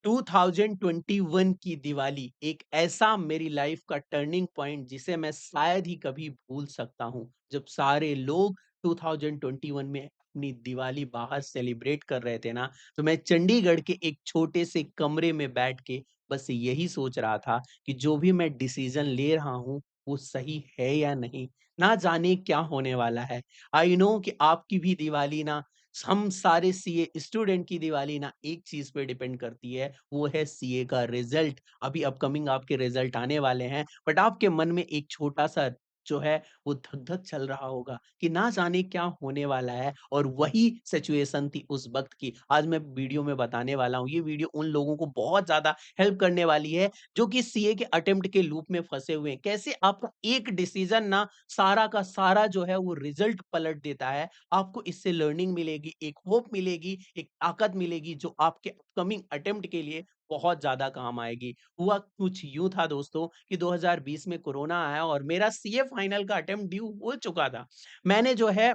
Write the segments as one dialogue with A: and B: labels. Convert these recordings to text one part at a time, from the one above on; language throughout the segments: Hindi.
A: 2021 की दिवाली एक ऐसा मेरी लाइफ का टर्निंग पॉइंट जिसे मैं शायद ही कभी भूल सकता हूँ। जब सारे लोग 2021 में अपनी दिवाली बाहर सेलिब्रेट कर रहे थे ना, तो मैं चंडीगढ़ के एक छोटे से कमरे में बैठ के बस यही सोच रहा था कि जो भी मैं डिसीजन ले रहा हूँ, वो सही है या नहीं? ना जाने क्या होने वाला है। आई नो कि आपकी भी दिवाली ना हम सारे सीए स्टूडेंट की दिवाली ना एक चीज पे डिपेंड करती है, वो है सीए का रिजल्ट। अभी अपकमिंग आपके रिजल्ट आने वाले हैं, बट आपके मन में एक छोटा सा जो है वो धक धक चल रहा होगा कि ना जाने क्या होने वाला है। और वही सिचुएशन थी उस वक्त की, आज मैं वीडियो में बताने वाला हूँ। ये वीडियो उन लोगों को बहुत ज्यादा हेल्प करने वाली है जो कि सीए के अटेम्प्ट के लूप में फंसे हुए हैं। कैसे आपका एक डिसीजन ना सारा का सारा जो है वो रिजल्ट पलट देता है। आपको इससे लर्निंग मिलेगी, एक होप मिलेगी, एक ताकत मिलेगी जो आपके अपकमिंग अटेम्प्ट के लिए बहुत ज़्यादा काम आएगी। हुआ कुछ यूँ था दोस्तों कि 2020 में कोरोना आया और मेरा सीए फाइनल का अटेम्प्ट ड्यू हो चुका था। मैंने जो है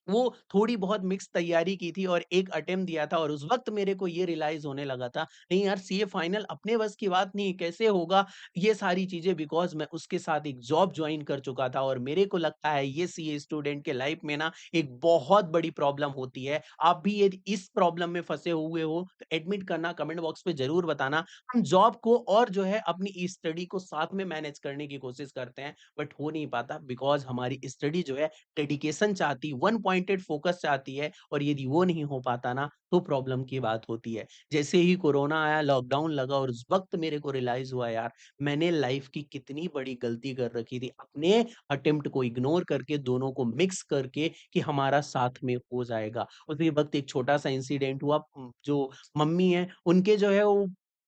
A: वो थोड़ी बहुत मिक्स तैयारी की थी और एक अटेम्प्ट दिया था और उस वक़्त मेरे को ये रियलाइज़ होने लगा था, नहीं यार सीए फाइनल अपने बस की बात नहीं, कैसे होगा ये सारी चीज़ें, बिकॉज़ मैं उसके साथ एक जॉब जॉइन कर चुका था और मेरे को लगता है ये सीए स्टूडेंट के लाइफ़ में ना एक बहुत बड़ी प्रॉब्लम होती है। आप भी यदि इस प्रॉब्लम में फँसे हुए हो तो एडमिट करना, कमेंट बॉक्स में ज़रूर बताना। हम जॉब को और जो है अपनी स्टडी को साथ में मैनेज करने की कोशिश करते हैं, बट हो नहीं पाता बिकॉज़ हमारी स्टडी जो है डेडिकेशन चाहती, वन पॉइंटेड फोकस चाहती है और यदि वो नहीं हो पाता ना, तो प्रॉब्लम की बात होती है। जैसे ही कोरोना आया, लॉकडाउन लगा और उस वक़्त मेरे को रियलाइज़ हुआ यार, मैंने लाइफ़ की कितनी बड़ी गलती कर रखी थी। अपने अटेम्प्ट को इग्नोर करके, दोनों को मिक्स करके कि हमारा साथ में हो जाएगा। उसी वक़्त एक छोटा-सा इंसिडेंट हुआ, जो मम्मी हैं, उनके जो है वो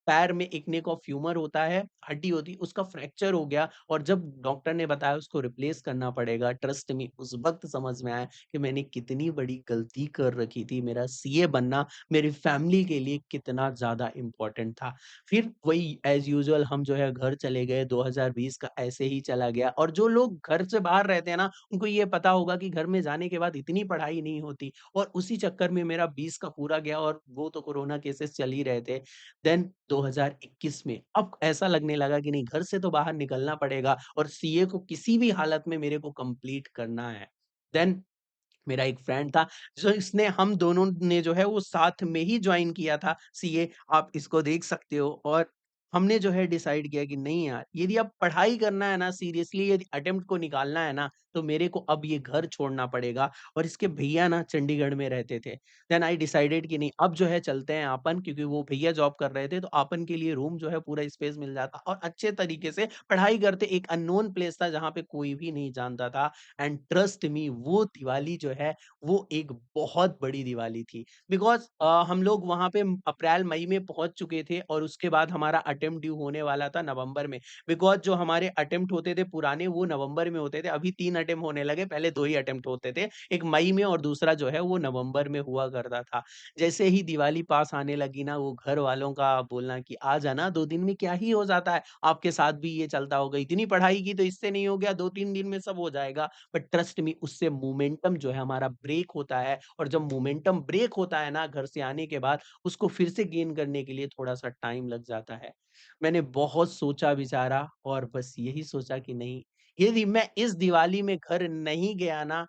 A: पैर में एक नेक ऑफ ह्यूमर होता है, हड्डी होती है, उसका फ्रैक्चर हो गया और जब डॉक्टर ने बताया उसको रिप्लेस करना पड़ेगा, ट्रस्ट मी उस वक़्त समझ में आया कि मैंने कितनी बड़ी गलती कर रखी थी। मेरा सीए बनना मेरी फैमिली के लिए कितना ज़्यादा इम्पोर्टेंट था। फिर वही एज़ यूजुअल हम जो है घर चले गए, 2020 का ऐसे ही चला गया और जो लोग घर से बाहर रहते हैं ना, उनको ये पता होगा कि घर में जाने के बाद इतनी पढ़ाई नहीं होती और उसी चक्कर में मेरा 20 का पूरा गया और वो तो कोरोना केसेस चल ही रहे थे। देन 2021 में अब ऐसा लगने लगा कि नहीं, घर से तो बाहर निकलना पड़ेगा और सीए को किसी भी हालत में मेरे को कंप्लीट करना है। देन मेरा एक फ्रेंड था, जो इसने हम दोनों ने जो है वो साथ में ही जॉइन किया था सीए, आप इसको देख सकते हो। और हमने जो है डिसाइड किया कि नहीं यार, यदि अब पढ़ाई करना है ना सीरियसली, यदि अटेम्प्ट को निकालना है ना, तो मेरे को अब ये घर छोड़ना पड़ेगा। और इसके भैया ना चंडीगढ़ में रहते थे। देन आई डिसाइडेड कि नहीं, अब जो है चलते हैं आपन, क्योंकि वो भैया जॉब कर रहे थे तो आपन के लिए रूम जो है पूरा स्पेस मिल जाता और अच्छे तरीके से पढ़ाई करते। एक अननोन प्लेस था जहाँ पे कोई भी नहीं जानता था। एंड ट्रस्ट मी वो दिवाली जो है वो एक बहुत बड़ी दिवाली थी, बिकॉज़ हम लोग वहाँ पे अप्रैल मई में पहुँच चुके थे और उसके बाद हमारा अटेम्प्ट ड्यू होने वाला था नवंबर में। बिकॉज़ जो हमारे अटेम्प्ट होते थे पुराने, वो नवंबर में होते थे, अभी 3 अटेम्प्ट होने लगे, पहले 2 ही अटेम्प्ट होते थे। एक मई में और दूसरा जो है वो नवंबर में हुआ करता था। जैसे ही दिवाली पास आने लगी ना, वो घर वालों का बोलना कि आ जाना, 2 दिन में क्या ही हो जाता है, आपके साथ भी ये चलता होगा, इतनी पढ़ाई की तो इससे नहीं हो गया, 2-3 दिन में सब हो जाएगा। बट ट्रस्ट मी उससे मोमेंटम जो है हमारा ब्रेक होता है और जब मोमेंटम ब्रेक होता है ना घर से आने के बाद, उसको फिर से गेन करने के लिए थोड़ा-सा टाइम लग जाता है। मैंने बहुत सोचा विचारा और बस यही सोचा कि नहीं, यदि मैं इस दिवाली में घर नहीं गया ना,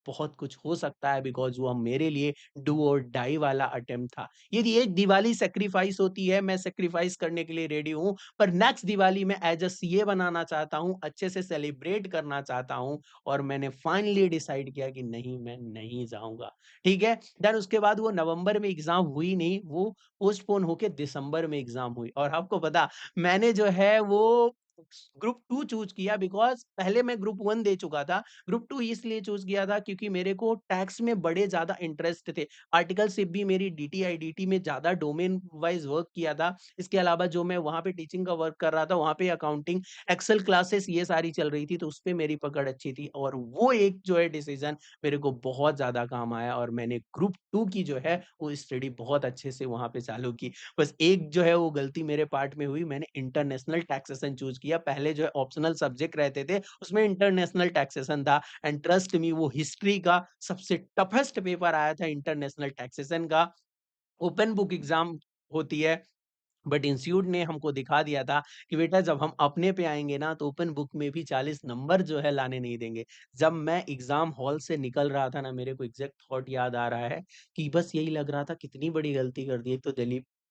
A: बहुत कुछ हो सकता है, बिकॉज़ वो मेरे लिए डू और डाई वाला अटेम्प्ट था। यदि एक दिवाली सैक्रिफाइस होती है, मैं सैक्रिफाइस करने के लिए रेडी हूँ, पर नेक्स्ट दिवाली मैं एज़ अ सीए बनाना चाहता हूँ, अच्छे से सेलिब्रेट करना चाहता हूँ और मैंने फाइनली डिसाइड किया कि नहीं, मैं नहीं जाऊँगा। ठीक है? देन उसके बाद वो नवंबर में एग्ज़ाम हुई नहीं, वो पोस्टपोन होके दिसंबर में एग्ज़ाम हुई और आपको पता, मैंने जो है वो ग्रुप 2 चूज़ किया, बिकॉज़ पहले मैं ग्रुप 1 दे चुका था। ग्रुप 2 इसलिए चूज़ किया था क्योंकि मेरे को टैक्स में बड़े ज़्यादा इंटरेस्ट थे। आर्टिकलशिप भी मेरी डीटीआईडीटी में ज़्यादा डोमेन वाइज़ वर्क किया था। इसके अलावा जो मैं वहाँ पे टीचिंग का वर्क कर रहा था, वहाँ पे अकाउंटिंग, एक्सेल क्लासेस ये सारी चल रही थी, तो उसपे मेरी पकड़ अच्छी थी और वो एक जो है डिसीज़न मेरे को बहुत ज़्यादा काम आया और मैंने ग्रुप 2 की जो है वो स्टडी बहुत अच्छे से वहाँ पे चालू की। बस एक जो है वो गलती मेरे पार्ट में हुई, मैंने इंटरनेशनल टैक्सेशन चूज़ किया। पहले जो है ऑप्शनल सब्जेक्ट रहते थे, उसमें इंटरनेशनल टैक्सेशन था एंड ट्रस्ट मी वो हिस्ट्री का सबसे टफेस्ट पेपर आया था इंटरनेशनल टैक्सेशन का। ओपन बुक एग्ज़ाम होती है। बट इंस्टीट्यूट ने हमको दिखा दिया था कि बेटा जब हम अपने पे आएँगे ना तो ओपन बुक में भी 40 नंबर जो है लाने नहीं देंगे। जब मैं एग्ज़ाम हॉल से निकल रहा था ना मेरे को एग्ज़ैक्ट थॉट याद आ रहा है कि बस यही लग रहा था कितनी बड़ी गलती कर दी। एक तो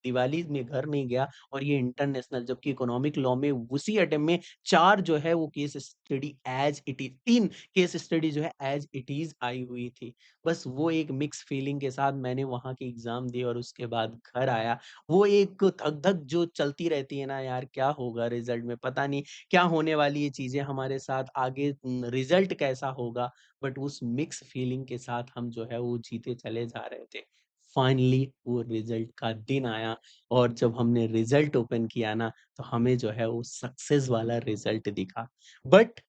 A: दिवाली में घर नहीं गया और ये इंटरनेशनल जबकि इकोनॉमिक लॉ में उसी अटेम्प्ट में 4 जो है वो case study as it is 3 case study जो है एज़ इट इज़ आई हुई थी। बस वो एक मिक्स फीलिंग के साथ मैंने वहाँ के एग्ज़ाम दिए और उसके बाद घर आया वो एक धक-धक जो चलती रहती है ना यार क्या होगा रिज़ल्ट में पता नहीं क्या होने वाली ये चीज़ें हमारे साथ आगे रिज़ल्ट कैसा होगा? बट उस मिक्स फीलिंग के साथ हम जो है वो जीते चले जा रहे थे। फाइनली वो रिज़ल्ट का दिन आया और जब हमने रिज़ल्ट ओपन किया ना तो हमें जो है वो सक्सेस वाला रिज़ल्ट दिखा। बट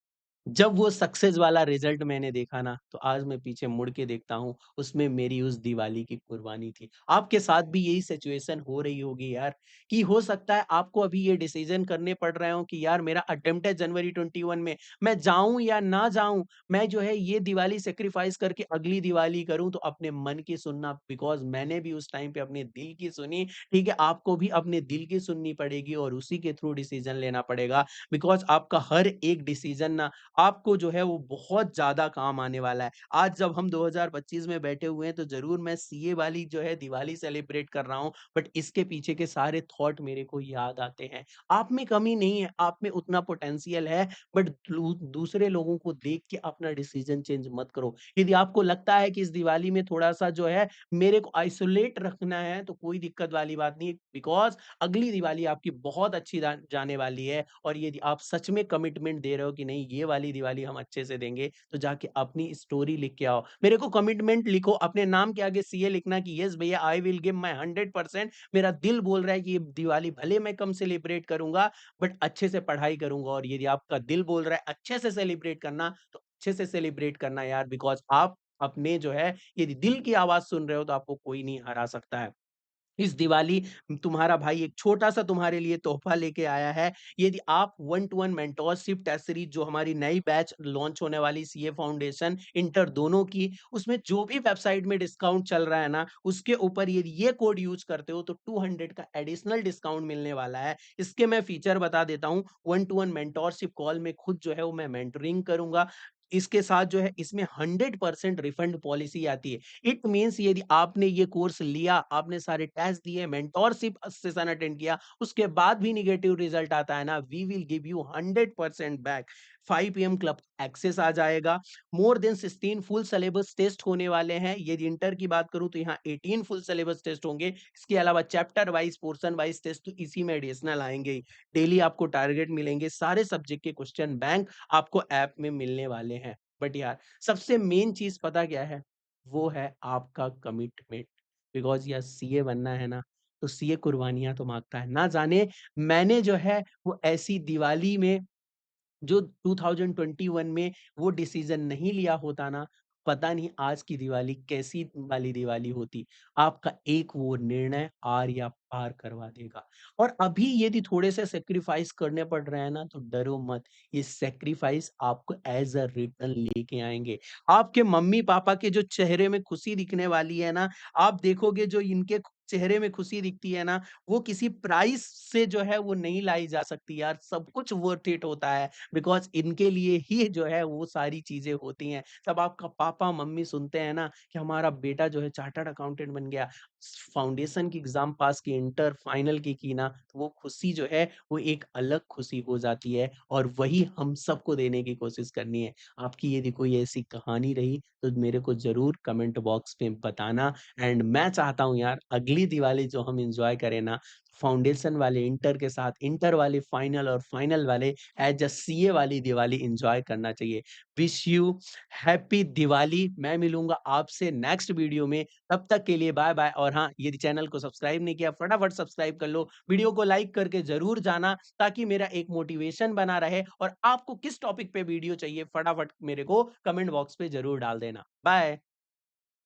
A: जब वो सक्सेस वाला रिज़ल्ट मैंने देखा ना, तो आज मैं पीछे मुड़ के देखता हूँ, उसमें मेरी उस दिवाली की कुर्बानी थी। आपके साथ भी यही सिचुएशन हो रही होगी यार, कि हो सकता है आपको अभी ये डिसीज़न करने पड़ रहे हों कि यार मेरा अटेम्प्ट है जनवरी 21 में, मैं जाऊँ या ना जाऊँ? मैं जो है ये दिवाली सैक्रिफ़ाइस करके अगली दिवाली करूँ तो अपने मन की सुनना बिकॉज़ मैंने भी उस टाइम पे अपने दिल की सुनी, ठीक है? आपको भी अपने दिल की सुननी पड़ेगी और उसी के थ्रू डिसीज़न लेना पड़ेगा बिकॉज़ आपका हर एक डिसीज़न ना आपको जो है वो बहुत ज़्यादा काम आने वाला है। आज जब हम 2025 में बैठे हुए हैं तो ज़रूर मैं सीए वाली जो है दिवाली सेलिब्रेट कर रहा हूँ, बट इसके पीछे के सारे थॉट मेरे को याद आते हैं। आप में कमी नहीं है, आप में उतना पोटेंशियल है बट दूसरे लोगों को देख के अपना डिसीज़न चेंज मत करो। यदि आपको लगता है कि इस दिवाली में थोड़ा-सा जो है मेरे को आइसोलेट रखना है तो कोई दिक्कत वाली बात नहीं है बिकॉज़ अगली दिवाली आपकी बहुत अच्छी जाने वाली है और यदि आप सच में कमिटमेंट दे रहे हो कि नहीं ये वाली दिवाली हम अच्छे से देंगे, तो जाके अपनी स्टोरी लिख के आओ। मेरे को कमिटमेंट लिखो, अपने नाम के आगे सीए लिखना कि यस भैया आई विल गिव माय 100% मेरा दिल बोल रहा है कि ये दिवाली भले मैं कम सेलिब्रेट करूँगा, बट अच्छे से पढ़ाई करूँगा और यदि आपका दिल बोल रहा है अच्छे से सेलिब्रेट करना, तो अच्छे से सेलिब्रेट करना यार बिकॉज़ आप अपने जो है यदि दिल की आवाज़ सुन रहे हो तो आपको कोई नहीं हरा सकता है। इस दिवाली तुम्हारा भाई एक छोटा-सा तुम्हारे लिए तोहफ़ा लेके आया है। यदि आप one to one mentorship test series जो हमारी नई बैच लॉन्च होने वाली सीए फाउंडेशन, इंटर दोनों की, उसमें जो भी वेबसाइट में डिस्काउंट चल रहा है ना, उसके ऊपर यदि ये कोड यूज़ करते हो तो 200 का एडिशनल डिस्काउंट मिलने वाला है। इसके मैं फीचर बता देता हूँ, one to one mentorship call में खुद जो है वो मैं मेंटरिंग करूँगा। इसके साथ जो है इसमें 100% रिफंड पॉलिसी आती है। इट मीन्स यदि आपने ये कोर्स लिया, आपने सारे टेस्ट दिए, मेंटोरशिप सेशन अटेंड किया, उसके बाद भी नेगेटिव रिजल्ट आता है ना, we will give you 100% back. 5 PM club access आ जाएगा। More than 16 full syllabus test होने वाले हैं। यदि इंटर की बात करूँ तो यहाँ 18 फुल सिलेबस टेस्ट होंगे। इसके अलावा chapter wise, portion wise test तो इसी में एडिशनल आएँगे ही। डेली आपको टारगेट मिलेंगे, सारे सब्जेक्ट के क्वेश्चन बैंक आपको ऐप में मिलने वाले हैं। बट यार, सबसे मेन चीज़ पता क्या है? वो है आपका कमिटमेंट बिकॉज़ यार सीए बनना है ना, तो सीए कुर्बानियाँ तो माँगता है। ना जाने मैंने जो है वो ऐसी दिवाली में जो 2021 में वो डिसीज़न नहीं लिया होता ना, पता नहीं आज की दिवाली कैसी वाली दिवाली होती। आपका एक वो निर्णय आर या पार करवा देगा। और अभी यदि थोड़े से सैक्रिफाइस करने पड़ रहे हैं ना, तो डरो मत, ये सैक्रिफाइस आपको एज़ अ रिटर्न लेके आएँगे। आपके मम्मी-पापा के जो चेहरे में खुशी दिखने वाली है ना, आप देखोगे जो इनके चेहरे में खुशी दिखती है ना, वो किसी प्राइस से जो है वो नहीं लाई जा सकती यार, सब कुछ वर्थ इट होता है। बिकॉज़ इनके लिए ही जो है वो सारी चीज़ें होती हैं। तब आपका पापा-मम्मी सुनते हैं ना कि हमारा बेटा जो है चार्टर्ड अकाउंटेंट बन गया, फाउंडेशन की एग्ज़ाम पास की, इंटर फाइनल की ना, तो वो खुशी जो है वो एक अलग खुशी हो जाती है और वही हम सबको देने की कोशिश करनी है। आपकी यदि कोई ऐसी कहानी रही तो मेरे को ज़रूर कमेंट बॉक्स में बताना एंड मैं चाहता हूँ यार अगली दिवाली जो हम एन्जॉय करें ना, फाउंडेशन वाले इंटर के साथ, इंटर वाले फाइनल और फाइनल वाले एज़ अ सीए वाली दिवाली एन्जॉय करना चाहिए। Wish you happy Diwali. मैं मिलूँगा आपसे नेक्स्ट वीडियो में, तब तक के लिए बाय-बाय और हाँ, यदि चैनल को सब्सक्राइब नहीं किया फटाफट सब्सक्राइब कर लो, वीडियो को लाइक करके ज़रूर जाना ताकि मेरा एक मोटिवेशन बना रहे और आपको किस टॉपिक पे वीडियो चाहिए फटाफट मेरे को कमेंट बॉक्स पे ज़रूर डाल देना। बाय।